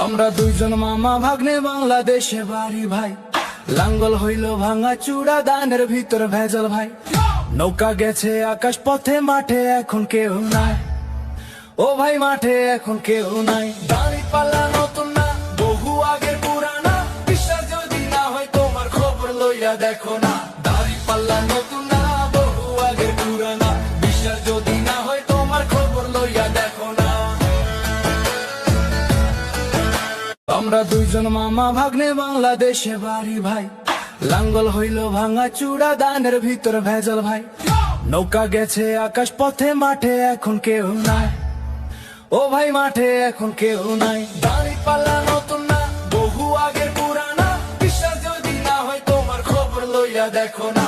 আমরা দুইজন মামা ভাগ্নে, বাংলাদেশে বাড়ি ভাই। লাঙ্গল হইল ভাঙা চূড়া, দানের ভিতর ভেজাল ভাই। নৌকা গেছে আকাশ পথে, মাঠে এখন কেউ নাই। ও ভাই মাঠে এখন কেউ নাই। দাঁড়িপাল্লা নতুন না, বহু আগের পুরানা। বিশ্বাস যদি না হয় তোমার খবর লইয়া দেখো না। দাঁড়িপাল্লা নতুন না, বহু আগের পুরানা। বিশ্বাস যদি না হয় তোমার খবর লইয়া দেখো না। আমরা দুইজন মামা ভাগ্নে, বাংলাদেশে বাড়ি ভাই। লাঙ্গল হইল ভাঙা চূড়া, দানের ভিতর ভেজাল ভাই। নৌকা গেছে আকাশ পথে, মাঠে এখন কেউ নাই। ও ভাই মাঠে এখন কেউ নাই। দাঁড়িপাল্লা নতুন না, বহু আগের পুরানা। বিশ্বাস যদি না হয় তোমার খবর লইয়া দেখো না।